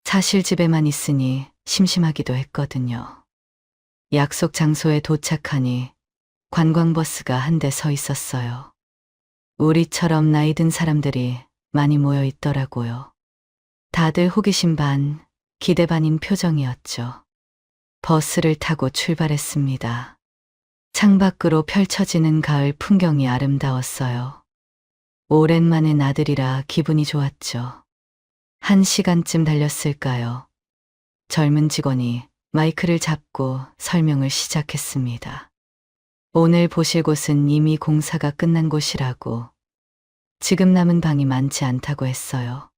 사실 집에만 있으니 심심하기도 했거든요. 약속 장소에 도착하니 관광버스가 한 대 서 있었어요. 우리처럼 나이 든 사람들이 많이 모여 있더라고요. 다들 호기심 반, 기대 반인 표정이었죠. 버스를 타고 출발했습니다. 창밖으로 펼쳐지는 가을 풍경이 아름다웠어요. 오랜만에 나들이라 기분이 좋았죠. 1시간쯤 달렸을까요? 젊은 직원이 마이크를 잡고 설명을 시작했습니다. 오늘 보실 곳은 이미 공사가 끝난 곳이라고, 지금 남은 방이 많지 않다고 했어요.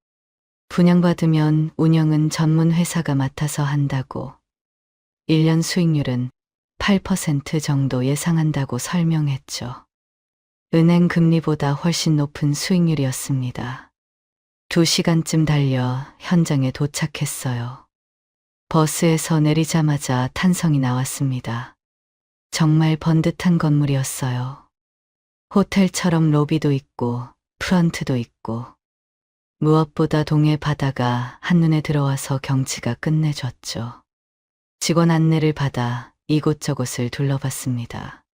분양받으면 운영은 전문 회사가 맡아서 한다고, 1년 수익률은 8% 정도 예상한다고 설명했죠. 은행 금리보다 훨씬 높은 수익률이었습니다. 2시간쯤 달려 현장에 도착했어요. 버스에서 내리자마자 탄성이 나왔습니다. 정말 번듯한 건물이었어요. 호텔처럼 로비도 있고 프런트도 있고, 무엇보다 동해 바다가 한눈에 들어와서 경치가 끝내줬죠. 직원 안내를 받아 이곳저곳을 둘러봤습니다.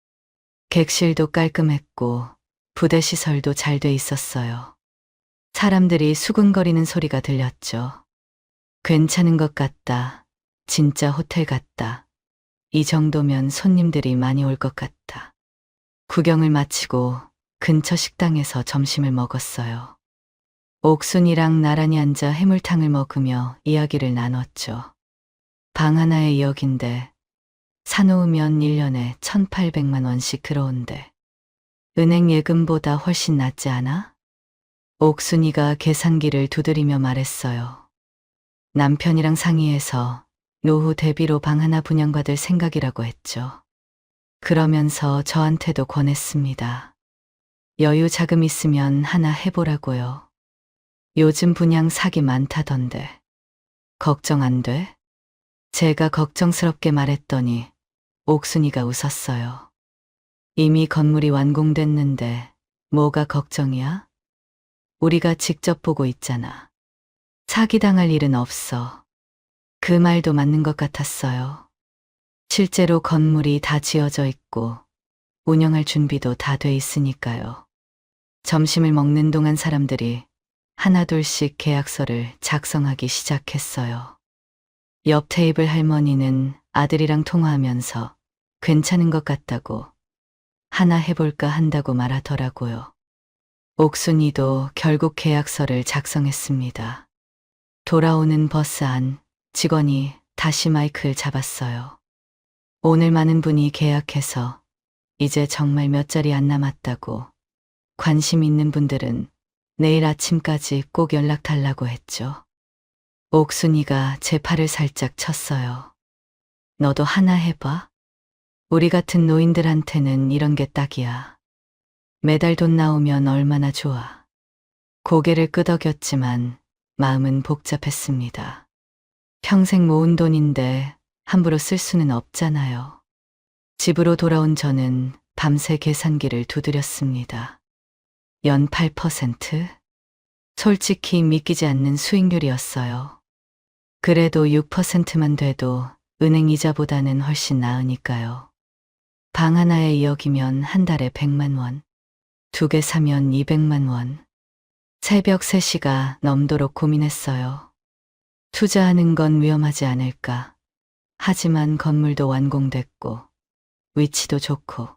객실도 깔끔했고 부대 시설도 잘 돼 있었어요. 사람들이 수근거리는 소리가 들렸죠. 괜찮은 것 같다. 진짜 호텔 같다. 이 정도면 손님들이 많이 올 것 같다. 구경을 마치고 근처 식당에서 점심을 먹었어요. 옥순이랑 나란히 앉아 해물탕을 먹으며 이야기를 나눴죠. 방 하나에 2억인데 사놓으면 1년에 1,800만 원씩 들어온대. 은행 예금보다 훨씬 낫지 않아? 옥순이가 계산기를 두드리며 말했어요. 남편이랑 상의해서 노후 대비로 방 하나 분양받을 생각이라고 했죠. 그러면서 저한테도 권했습니다. 여유 자금 있으면 하나 해보라고요. 요즘 분양 사기 많다던데. 걱정 안 돼? 제가 걱정스럽게 말했더니 옥순이가 웃었어요. 이미 건물이 완공됐는데 뭐가 걱정이야? 우리가 직접 보고 있잖아. 사기당할 일은 없어. 그 말도 맞는 것 같았어요. 실제로 건물이 다 지어져 있고 운영할 준비도 다 돼 있으니까요. 점심을 먹는 동안 사람들이 하나둘씩 계약서를 작성하기 시작했어요. 옆 테이블 할머니는 아들이랑 통화하면서 괜찮은 것 같다고, 하나 해볼까 한다고 말하더라고요. 옥순이도 결국 계약서를 작성했습니다. 돌아오는 버스 안 직원이 다시 마이크를 잡았어요. 오늘 많은 분이 계약해서 이제 정말 몇 자리 안 남았다고, 관심 있는 분들은 내일 아침까지 꼭 연락 달라고 했죠. 옥순이가 제 팔을 살짝 쳤어요. 너도 하나 해봐. 우리 같은 노인들한테는 이런 게 딱이야. 매달 돈 나오면 얼마나 좋아. 고개를 끄덕였지만 마음은 복잡했습니다. 평생 모은 돈인데 함부로 쓸 수는 없잖아요. 집으로 돌아온 저는 밤새 계산기를 두드렸습니다. 연 8%? 솔직히 믿기지 않는 수익률이었어요. 그래도 6%만 돼도 은행 이자보다는 훨씬 나으니까요. 방 하나에 2억이면 한 달에 100만 원. 2개 사면 200만 원. 새벽 3시가 넘도록 고민했어요. 투자하는 건 위험하지 않을까. 하지만 건물도 완공됐고 위치도 좋고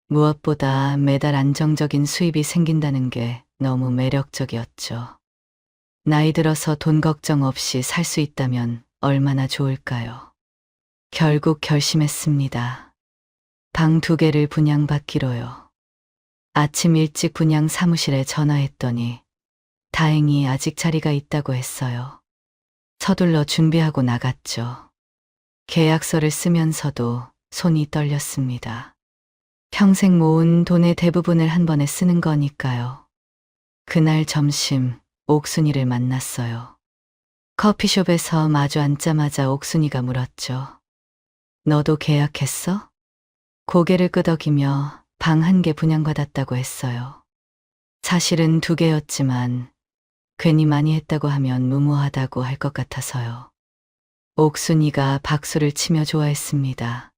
무엇보다 매달 안정적인 수입이 생긴다는 게 너무 매력적이었죠. 나이 들어서 돈 걱정 없이 살 수 있다면 얼마나 좋을까요? 결국 결심했습니다. 방 2개를 분양받기로요. 아침 일찍 분양 사무실에 전화했더니 다행히 아직 자리가 있다고 했어요. 서둘러 준비하고 나갔죠. 계약서를 쓰면서도 손이 떨렸습니다. 평생 모은 돈의 대부분을 한 번에 쓰는 거니까요. 그날 점심 옥순이를 만났어요. 커피숍에서 마주 앉자마자 옥순이가 물었죠. 너도 계약했어? 고개를 끄덕이며 방 1개 분양받았다고 했어요. 사실은 2개였지만 괜히 많이 했다고 하면 무모하다고 할 것 같아서요. 옥순이가 박수를 치며 좋아했습니다.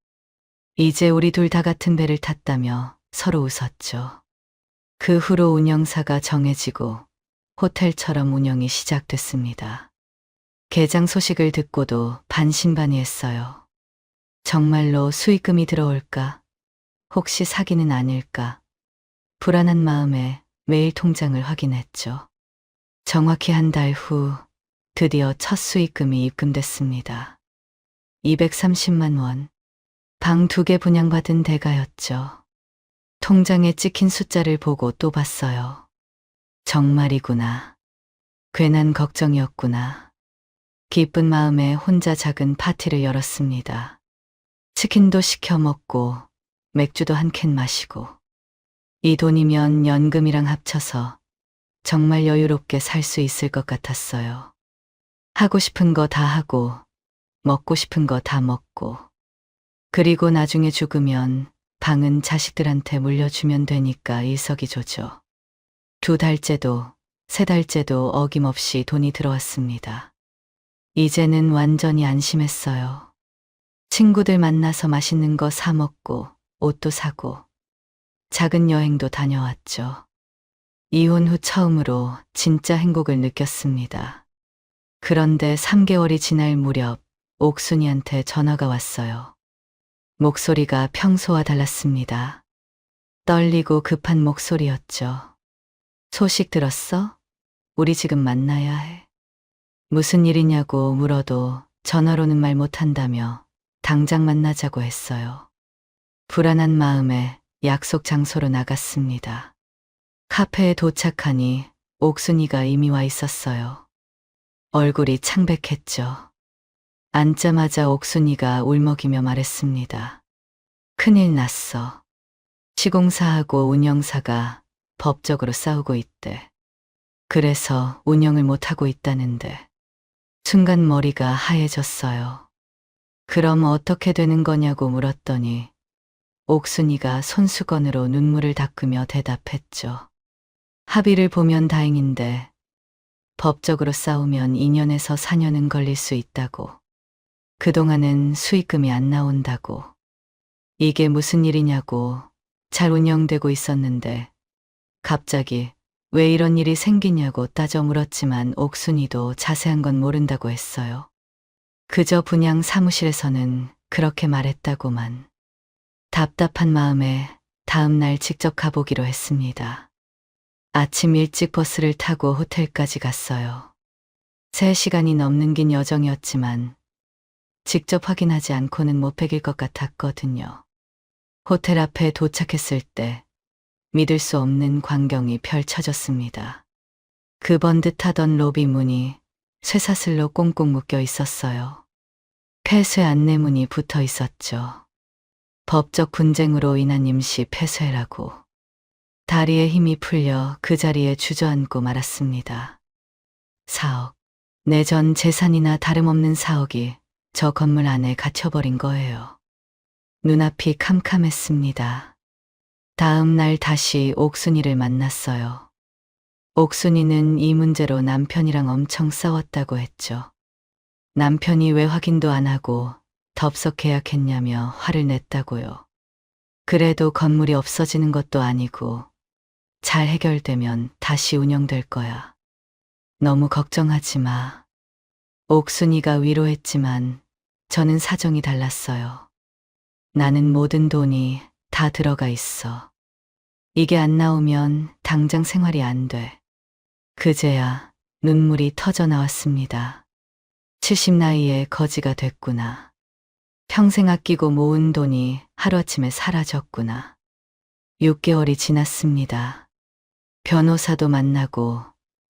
이제 우리 둘 다 같은 배를 탔다며 서로 웃었죠. 그 후로 운영사가 정해지고 호텔처럼 운영이 시작됐습니다. 개장 소식을 듣고도 반신반의했어요. 정말로 수익금이 들어올까? 혹시 사기는 아닐까? 불안한 마음에 매일 통장을 확인했죠. 정확히 1달 후 드디어 첫 수익금이 입금됐습니다. 230만 원. 방 2개 분양받은 대가였죠. 통장에 찍힌 숫자를 보고 또 봤어요. 정말이구나. 괜한 걱정이었구나. 기쁜 마음에 혼자 작은 파티를 열었습니다. 치킨도 시켜 먹고 맥주도 1캔 마시고 이 돈이면 연금이랑 합쳐서 정말 여유롭게 살 수 있을 것 같았어요. 하고 싶은 거 다 하고 먹고 싶은 거 다 먹고 그리고 나중에 죽으면 방은 자식들한테 물려주면 되니까 일석이조죠. 2달째도 3달째도 어김없이 돈이 들어왔습니다. 이제는 완전히 안심했어요. 친구들 만나서 맛있는 거 사 먹고 옷도 사고 작은 여행도 다녀왔죠. 이혼 후 처음으로 진짜 행복을 느꼈습니다. 그런데 3개월이 지날 무렵 옥순이한테 전화가 왔어요. 목소리가 평소와 달랐습니다. 떨리고 급한 목소리였죠. 소식 들었어? 우리 지금 만나야 해. 무슨 일이냐고 물어도 전화로는 말 못한다며 당장 만나자고 했어요. 불안한 마음에 약속 장소로 나갔습니다. 카페에 도착하니 옥순이가 이미 와 있었어요. 얼굴이 창백했죠. 앉자마자 옥순이가 울먹이며 말했습니다. 큰일 났어. 시공사하고 운영사가 법적으로 싸우고 있대. 그래서 운영을 못하고 있다는데. 순간 머리가 하얘졌어요. 그럼 어떻게 되는 거냐고 물었더니 옥순이가 손수건으로 눈물을 닦으며 대답했죠. 합의를 보면 다행인데 법적으로 싸우면 2년에서 4년은 걸릴 수 있다고. 그동안은 수익금이 안 나온다고. 이게 무슨 일이냐고 잘 운영되고 있었는데 갑자기 왜 이런 일이 생기냐고 따져 물었지만 옥순이도 자세한 건 모른다고 했어요. 그저 분양 사무실에서는 그렇게 말했다고만. 답답한 마음에 다음 날 직접 가보기로 했습니다. 아침 일찍 버스를 타고 호텔까지 갔어요. 3시간이 넘는 긴 여정이었지만 직접 확인하지 않고는 못 베길 것 같았거든요. 호텔 앞에 도착했을 때 믿을 수 없는 광경이 펼쳐졌습니다. 그 번듯하던 로비 문이 쇠사슬로 꽁꽁 묶여 있었어요. 폐쇄 안내문이 붙어 있었죠. 법적 분쟁으로 인한 임시 폐쇄라고. 다리에 힘이 풀려 그 자리에 주저앉고 말았습니다. 4억. 내 전 재산이나 다름없는 4억이 저 건물 안에 갇혀버린 거예요. 눈앞이 캄캄했습니다. 다음 날 다시 옥순이를 만났어요. 옥순이는 이 문제로 남편이랑 엄청 싸웠다고 했죠. 남편이 왜 확인도 안 하고 덥석 계약했냐며 화를 냈다고요. 그래도 건물이 없어지는 것도 아니고 잘 해결되면 다시 운영될 거야. 너무 걱정하지 마. 옥순이가 위로했지만 저는 사정이 달랐어요. 나는 모든 돈이 다 들어가 있어. 이게 안 나오면 당장 생활이 안 돼. 그제야 눈물이 터져 나왔습니다. 70 나이에 거지가 됐구나. 평생 아끼고 모은 돈이 하루아침에 사라졌구나. 6개월이 지났습니다. 변호사도 만나고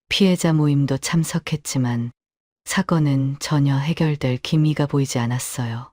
피해자 모임도 참석했지만 사건은 전혀 해결될 기미가 보이지 않았어요.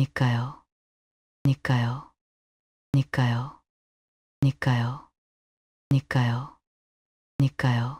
니까요. 니까요. 니까요. 니까요. 니까요. 니까요.